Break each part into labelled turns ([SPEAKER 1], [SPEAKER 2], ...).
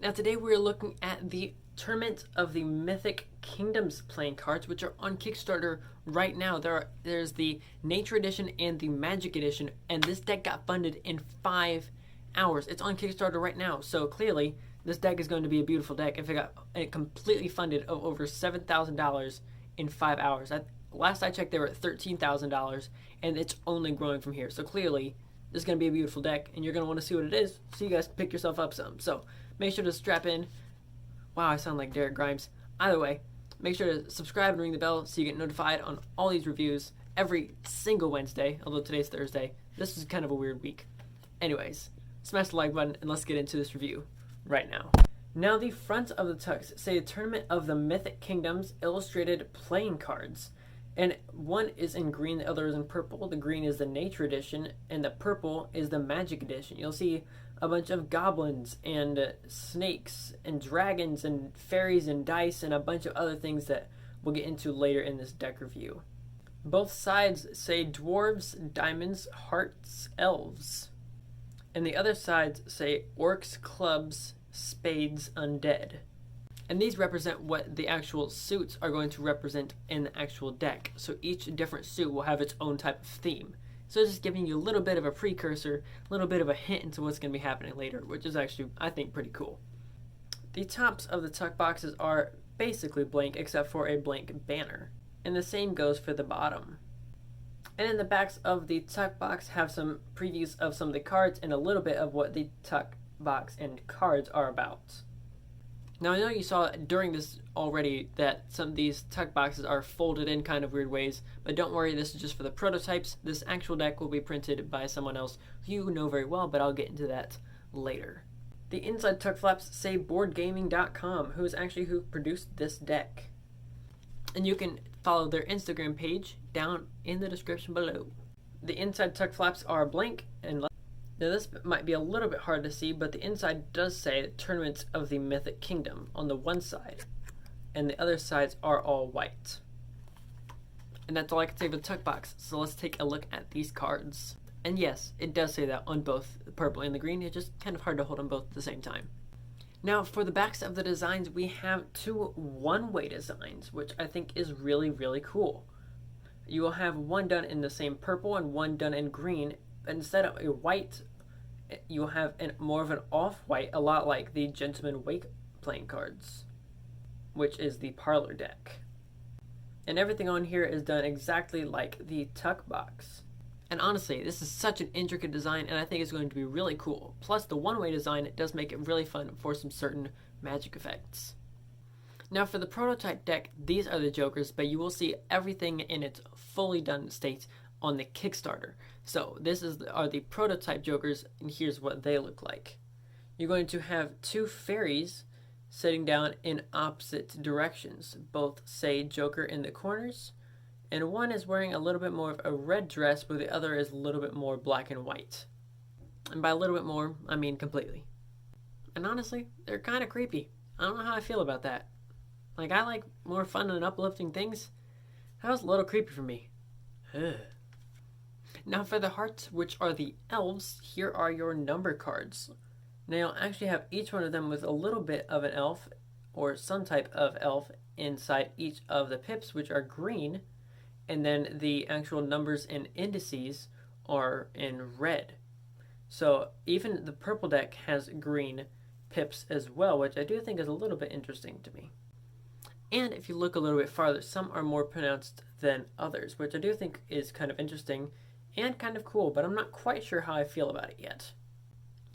[SPEAKER 1] Now today we're looking at the Tournament of the Mythic Kingdoms playing cards, which are on Kickstarter right now. There's the Nature Edition and the Magic Edition, and this deck got funded in 5 hours. It's on Kickstarter right now, so clearly this deck is going to be a beautiful deck if it got completely funded of over $7,000 in 5 hours. Last I checked, they were at $13,000, and it's only growing from here. So clearly this is going to be a beautiful deck, and you're going to want to see what it is, so you guys can pick yourself up some. So make sure to strap in. Wow, I sound like Derek Grimes. Either way, make sure to subscribe and ring the bell so you get notified on all these reviews every single Wednesday, although today's Thursday. This is kind of a weird week. Anyways, smash the like button and let's get into this review right now. Now the front of the tux say Tournament of the Mythic Kingdoms illustrated playing cards. And one is in green, the other is in purple. The green is the Nature Edition, and the purple is the Magic Edition. You'll see a bunch of goblins and snakes and dragons and fairies and dice and a bunch of other things that we'll get into later in this deck review. Both sides say dwarves, diamonds, hearts, elves. And the other sides say orcs, clubs, spades, undead. And these represent what the actual suits are going to represent in the actual deck. So each different suit will have its own type of theme. So it's just giving you a little bit of a precursor, a little bit of a hint into what's going to be happening later, which is actually, I think, pretty cool. The tops of the tuck boxes are basically blank except for a blank banner. And the same goes for the bottom. And in the backs of the tuck box have some previews of some of the cards and a little bit of what the tuck box and cards are about. Now, I know you saw during this already that some of these tuck boxes are folded in kind of weird ways, but don't worry, this is just for the prototypes. This actual deck will be printed by someone else who you know very well, but I'll get into that later. The inside tuck flaps say BoardGaming.com, who produced this deck. And you can follow their Instagram page down in the description below. The inside tuck flaps are blank and now this might be a little bit hard to see, but the inside does say Tournament of the Mythic Kingdom on the one side, and the other sides are all white. And that's all I can say for the tuck box, so let's take a look at these cards. And yes, it does say that on both the purple and the green. It's just kind of hard to hold them both at the same time. Now for the backs of the designs, we have two one-way designs, which I think is really, really cool. You will have one done in the same purple and one done in green. Instead of a white, you'll have more of an off-white, a lot like the Gentleman Wake playing cards, which is the parlor deck. And everything on here is done exactly like the tuck box. And honestly, this is such an intricate design, and I think it's going to be really cool. Plus, the one-way design, it does make it really fun for some certain magic effects. Now for the prototype deck, these are the jokers, but you will see everything in its fully done state on the Kickstarter. So this are the prototype jokers, and here's what they look like. You're going to have two fairies sitting down in opposite directions. Both say Joker in the corners, and one is wearing a little bit more of a red dress, but the other is a little bit more black and white. And by a little bit more, I mean completely. And honestly, they're kind of creepy. I don't know how I feel about that. Like, I like more fun and uplifting things. That was a little creepy for me. Ugh. Now for the hearts, which are the elves, here are your number cards. Now you'll actually have each one of them with a little bit of an elf, or some type of elf, inside each of the pips, which are green, and then the actual numbers and indices are in red. So even the purple deck has green pips as well, which I do think is a little bit interesting to me. And if you look a little bit farther, some are more pronounced than others, which I do think is kind of interesting and kind of cool, but I'm not quite sure how I feel about it yet.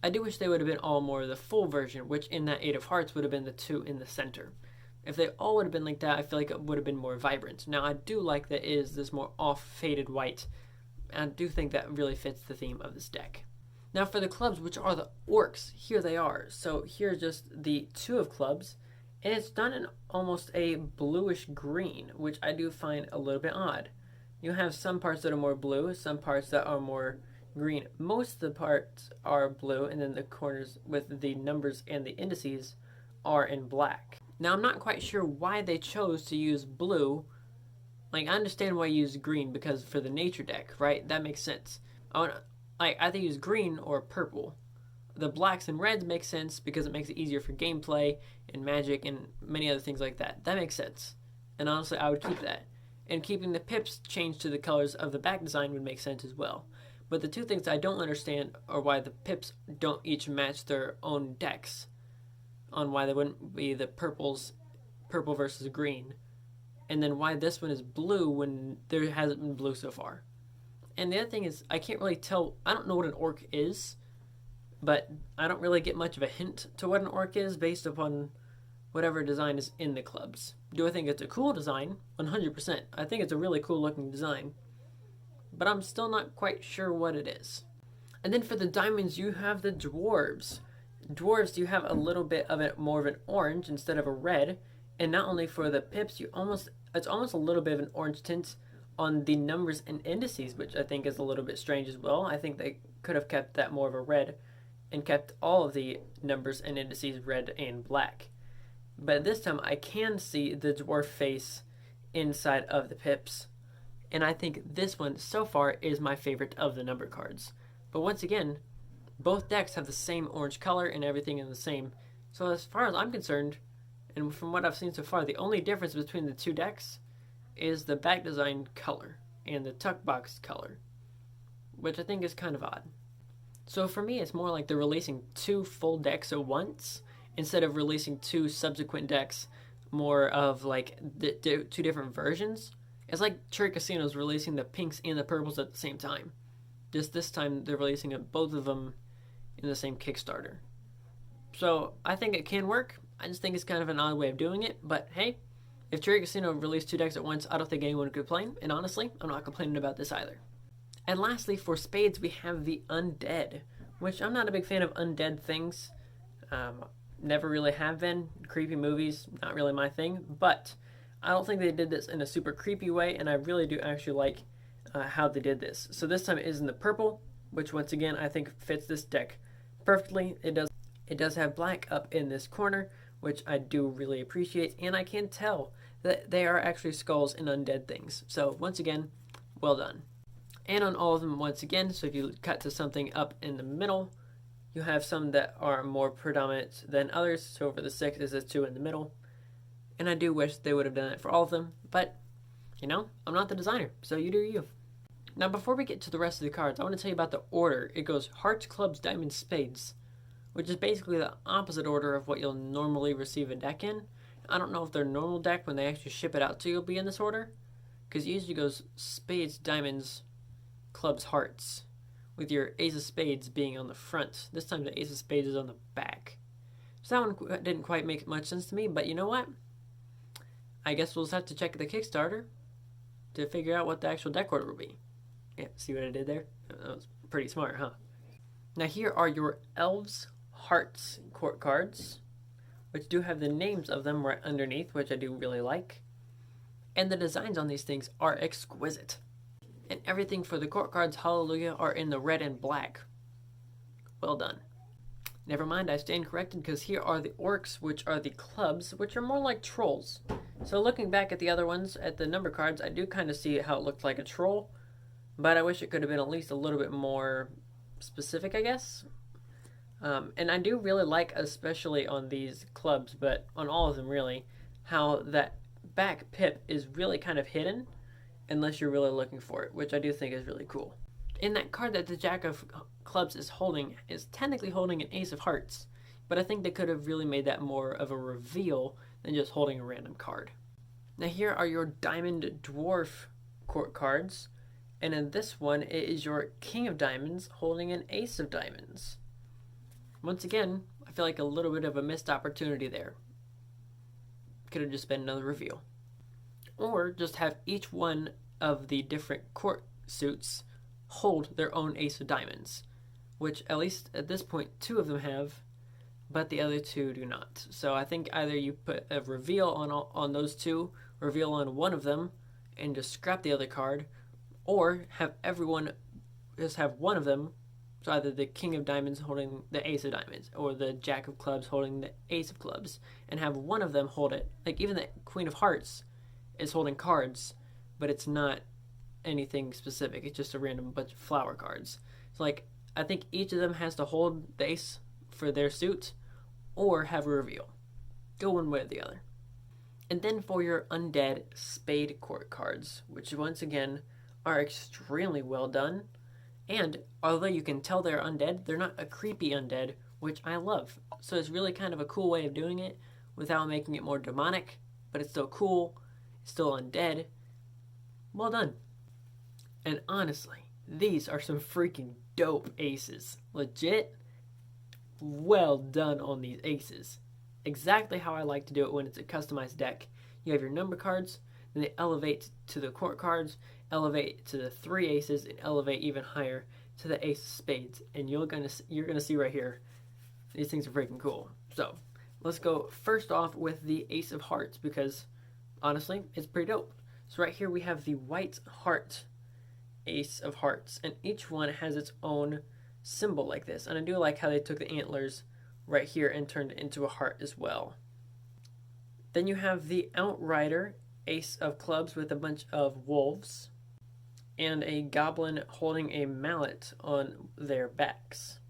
[SPEAKER 1] I do wish they would have been all more the full version, which in that 8 of hearts would have been the 2 in the center. If they all would have been like that, I feel like it would have been more vibrant. Now I do like that it is this more off-faded white, and I do think that really fits the theme of this deck. Now for the clubs, which are the orcs, here they are. So here's just the 2 of clubs, and it's done in almost a bluish green, which I do find a little bit odd. You have some parts that are more blue, some parts that are more green. Most of the parts are blue, and then the corners with the numbers and the indices are in black. Now, I'm not quite sure why they chose to use blue. Like, I understand why you use green, because for the nature deck, right? That makes sense. I either use green or purple. the blacks and reds make sense because it makes it easier for gameplay and Magic and many other things like that. That makes sense. And honestly, I would keep that. And keeping the pips changed to the colors of the back design would make sense as well. But the two things I don't understand are why the pips don't each match their own decks. On why they wouldn't be the purple versus green. And then why this one is blue when there hasn't been blue so far. And the other thing is, I can't really tell, I don't know what an orc is, but I don't really get much of a hint to what an orc is based upon whatever design is in the clubs. Do I think it's a cool design? 100%. I think it's a really cool looking design, but I'm still not quite sure what it is. And then for the diamonds, you have the dwarves. Dwarves, you have a little bit of it more of an orange instead of a red, and not only for the pips, it's almost a little bit of an orange tint on the numbers and indices, which I think is a little bit strange as well. I think they could have kept that more of a red and kept all of the numbers and indices red and black. But this time I can see the dwarf face inside of the pips, and I think this one so far is my favorite of the number cards. But once again, both decks have the same orange color and everything is the same. So as far as I'm concerned, and from what I've seen so far, the only difference between the two decks is the back design color and the tuck box color, which I think is kind of odd. So for me, it's more like they're releasing two full decks at once instead of releasing two subsequent decks, more of like two different versions. It's like Cherry Casino's releasing the pinks and the purples at the same time. Just this time they're releasing both of them in the same Kickstarter. So I think it can work. I just think it's kind of an odd way of doing it, but hey, if Cherry Casino released two decks at once, I don't think anyone would complain, and honestly, I'm not complaining about this either. And lastly, for Spades, we have the Undead, which I'm not a big fan of undead things. Never really have been. Creepy movies, not really my thing, but I don't think they did this in a super creepy way, and I really do actually like how they did this. So this time it is in the purple, which once again I think fits this deck perfectly. It does have black up in this corner, which I do really appreciate, and I can tell that they are actually skulls and undead things. So once again, well done. And on all of them once again, so if you cut to something up in the middle, you have some that are more predominant than others. So for the 6 is a 2 in the middle. And I do wish they would have done it for all of them, but you know, I'm not the designer, so you do you. Now before we get to the rest of the cards, I want to tell you about the order. It goes hearts, clubs, diamonds, spades, which is basically the opposite order of what you'll normally receive a deck in. I don't know if their normal deck, when they actually ship it out to you, will be in this order, because it usually goes spades, diamonds, clubs, hearts, with your ace of spades being on the front. This time the ace of spades is on the back. So that one didn't quite make much sense to me, but you know what? I guess we'll just have to check the Kickstarter to figure out what the actual deck order will be. Yeah, see what I did there? That was pretty smart, huh? Now here are your elves, hearts, court cards, which do have the names of them right underneath, which I do really like. And the designs on these things are exquisite. And everything for the court cards, hallelujah, are in the red and black. Well done. Never mind, I stand corrected, because here are the orcs, which are the clubs, which are more like trolls. So looking back at the other ones, at the number cards, I do kind of see how it looked like a troll, but I wish it could have been at least a little bit more specific, I guess. And I do really like, especially on these clubs, but on all of them really, how that back pip is really kind of hidden, unless you're really looking for it, which I do think is really cool. In that card that the Jack of Clubs is holding, is technically holding an Ace of Hearts, but I think they could have really made that more of a reveal than just holding a random card. Now here are your Diamond Dwarf court cards, and in this one it is your King of Diamonds holding an Ace of Diamonds. Once again, I feel like a little bit of a missed opportunity there. Could have just been another reveal. Or just have each one of the different court suits hold their own Ace of Diamonds, which at least at this point 2 of them have, but the other 2 do not. So I think either you put a reveal on those 2, reveal on one of them, and just scrap the other card, or have everyone just have one of them, so either the King of Diamonds holding the Ace of Diamonds, or the Jack of Clubs holding the Ace of Clubs, and have one of them hold it. Like even the Queen of Hearts is holding cards, but it's not anything specific. It's just a random bunch of flower cards. So like, I think each of them has to hold the Ace for their suit or have a reveal. Go one way or the other. And then for your undead spade court cards, which once again are extremely well done. And although you can tell they're undead, they're not a creepy undead, which I love. So it's really kind of a cool way of doing it without making it more demonic, but it's still cool, it's still undead. Well done. And honestly, these are some freaking dope aces. Legit, well done on these aces. Exactly how I like to do it when it's a customized deck. You have your number cards, then they elevate to the court cards, elevate to the 3 aces, and elevate even higher to the ace of spades. And you're gonna see right here, these things are freaking cool. So let's go first off with the ace of hearts, because honestly, it's pretty dope. So right here we have the white heart ace of hearts, and each one has its own symbol like this. And I do like how they took the antlers right here and turned it into a heart as well. Then you have the outrider ace of clubs with a bunch of wolves and a goblin holding a mallet on their backs.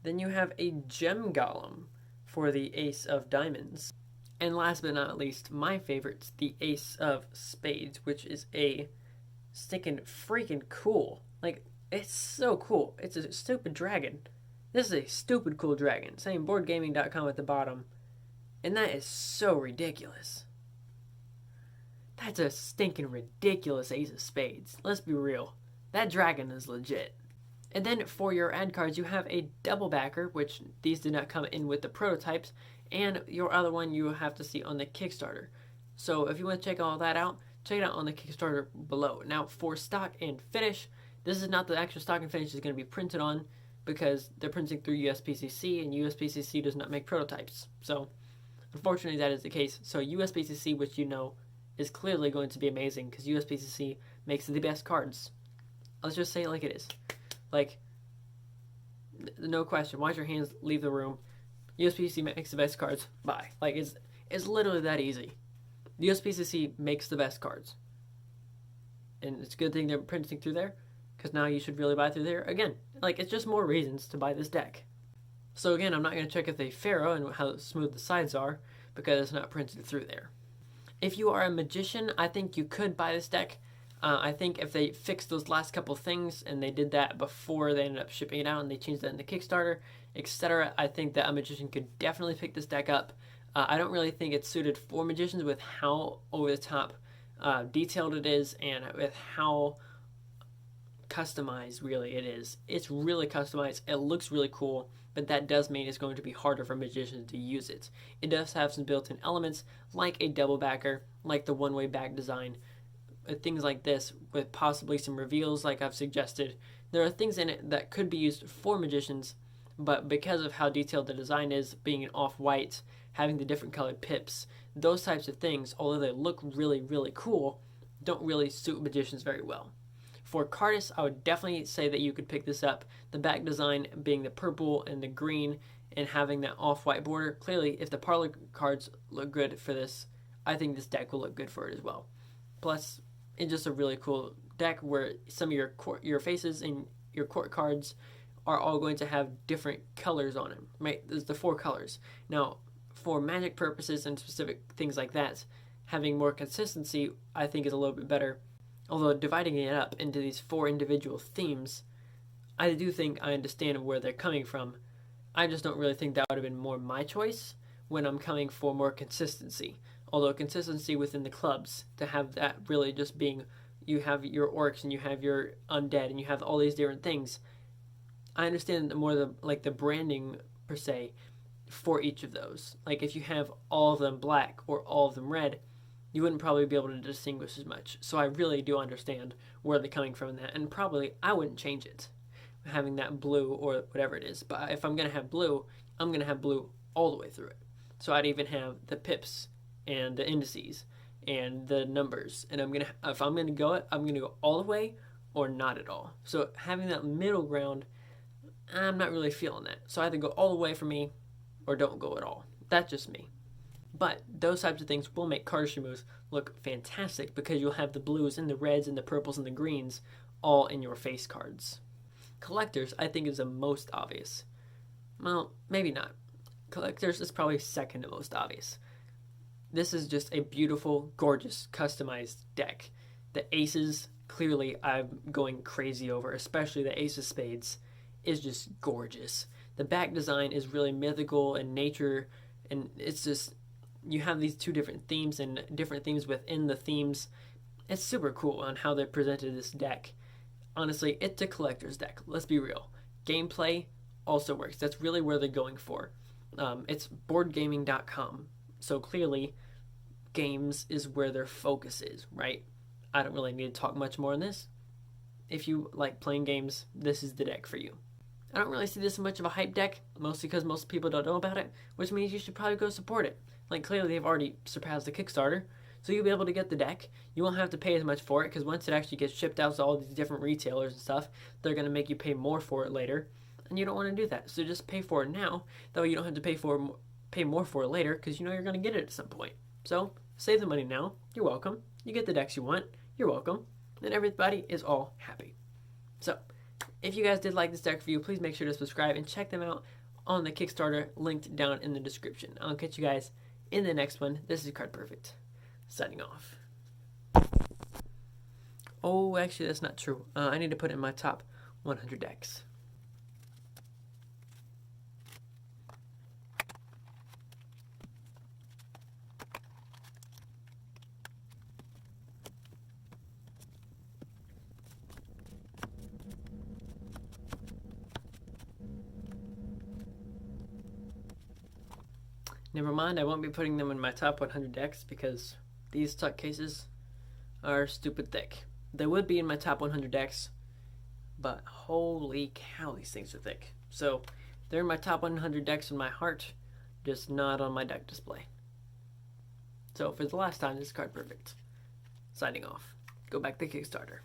[SPEAKER 1] Then you have a gem golem for the ace of diamonds. And last but not least, my favorite's the ace of spades, which is a stinking freaking cool. Like, it's so cool. It's a stupid dragon. This is a stupid cool dragon, saying boardgaming.com at the bottom. And that is so ridiculous. That's a stinking ridiculous ace of spades. Let's be real. That dragon is legit. And then for your ad cards, you have a double backer, which these did not come in with the prototypes, and your other one you have to see on the Kickstarter. So if you want to check all that out, check it out on the Kickstarter below. Now for stock and finish, this is not the actual stock and finish it's going to be printed on, because they're printing through USPCC, and USPCC does not make prototypes. So unfortunately that is the case. So USPCC, which you know is clearly going to be amazing, because USPCC makes the best cards. Let's just say it like it is. Like, no question. Wash your hands, leave the room. USPCC makes the best cards. Bye. Like, it's literally that easy. The USPCC makes the best cards. And it's a good thing they're printing through there, because now you should really buy through there. Again, like, it's just more reasons to buy this deck. So again, I'm not going to check if they Faro and how smooth the sides are, because it's not printed through there. If you are a magician, I think you could buy this deck. I think if they fixed those last couple things, and they did that before they ended up shipping it out, and they changed that in the Kickstarter, etc., I think that a magician could definitely pick this deck up. I don't really think it's suited for magicians with how over-the-top detailed it is, and with how customized really it is. It's really customized. It looks really cool, but that does mean it's going to be harder for magicians to use it. It does have some built-in elements like a double backer, like the one-way back design, things like this, with possibly some reveals like I've suggested. There are things in it that could be used for magicians, but because of how detailed the design is, being an off-white, having the different colored pips, those types of things, although they look really, really cool, don't really suit magicians very well. For cardists, I would definitely say that you could pick this up. The back design being the purple and the green and having that off-white border. Clearly, if the parlor cards look good for this, I think this deck will look good for it as well. Plus, it's just a really cool deck where some of your faces and your court cards are all going to have different colors on them, right? There's the 4 colors. Now, for magic purposes and specific things like that, having more consistency, I think, is a little bit better. Although dividing it up into these 4 individual themes, I do think I understand where they're coming from. I just don't really think that would have been more my choice when I'm coming for more consistency. Although consistency within the clubs, to have that really just being, you have your orcs and you have your undead and you have all these different things. I understand more the branding per se for each of those. Like if you have all of them black or all of them red, you wouldn't probably be able to distinguish as much. So I really do understand where they're coming from in that, and probably I wouldn't change it, having that blue or whatever it is. But if I'm going to have blue, I'm going to have blue all the way through it. So I'd even have the pips and the indices and the numbers, and if I'm going to go it, I'm going to go all the way or not at all. So having that middle ground, I'm not really feeling that. So either go all the way for me or don't go at all. That's just me. But those types of things will make cardistry moves look fantastic, because you'll have the blues and the reds and the purples and the greens all in your face cards. Collectors, I think, is the most obvious. Well, maybe not. Collectors is probably second to most obvious. This is just a beautiful, gorgeous, customized deck. The aces, clearly, I'm going crazy over, especially the ace of spades, is just gorgeous. The back design is really mythical and nature, and it's just, you have these two different themes and different themes within the themes. It's super cool on how they presented this deck. Honestly, it's a collector's deck. Let's be real. Gameplay also works. That's really where they're going for. It's boardgaming.com. So clearly, games is where their focus is, right? I don't really need to talk much more on this. If you like playing games, this is the deck for you. I don't really see this as much of a hype deck, mostly because most people don't know about it, which means you should probably go support it. Like, clearly they've already surpassed the Kickstarter, so you'll be able to get the deck. You won't have to pay as much for it, because once it actually gets shipped out to all these different retailers and stuff, they're going to make you pay more for it later, and you don't want to do that. So just pay for it now, though you don't have to pay more for it later, because you know you're going to get it at some point. So, save the money now. You're welcome. You get the decks you want. You're welcome. And everybody is all happy. So, if you guys did like this deck review, please make sure to subscribe and check them out on the Kickstarter linked down in the description. I'll catch you guys in the next one. This is Card Perfect, signing off. Oh, actually, that's not true. I need to put in my top 100 decks. Never mind, I won't be putting them in my top 100 decks because these tuck cases are stupid thick. They would be in my top 100 decks, but holy cow, these things are thick. So they're in my top 100 decks in my heart, just not on my deck display. So for the last time, this is Card Perfect, signing off. Go back to Kickstarter.